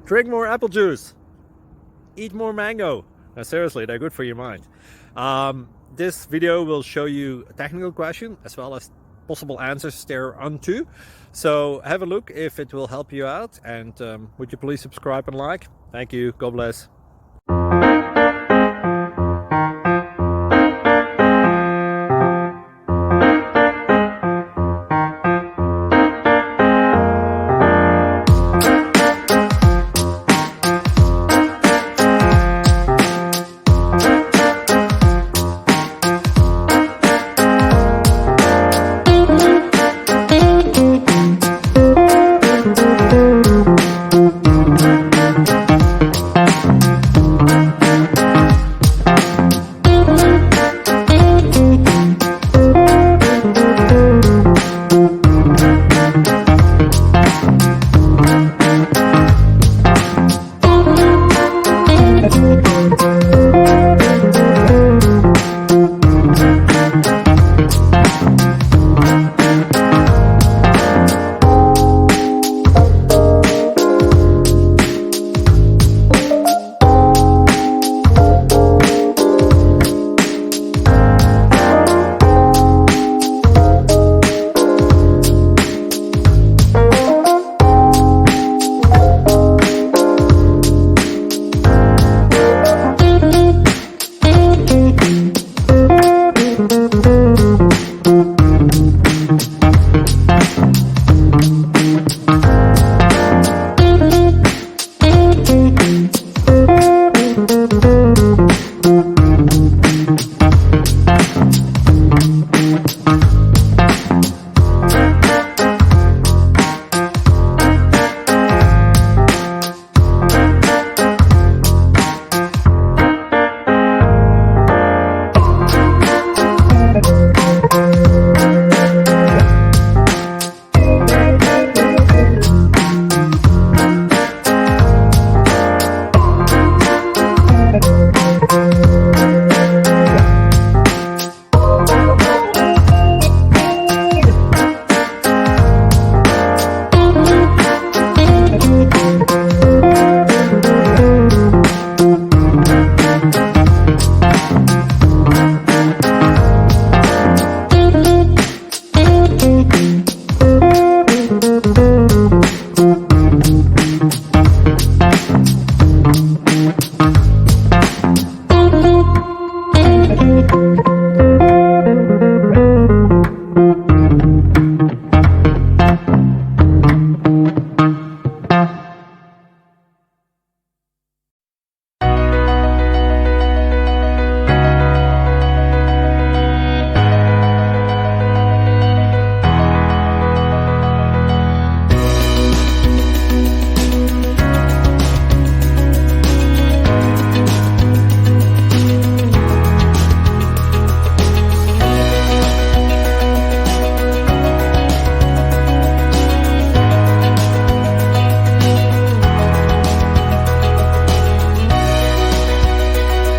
Drink more apple juice. Eat more mango. Now, seriously, they're good for your mind. This video will show you a technical question as well as possible answers thereunto. So have a look if it will help you out, and would you please subscribe and like? Thank you. God bless.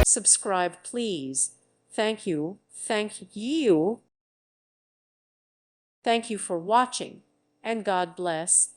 Subscribe, please. Thank you. Thank you. Thank you for watching, and God bless.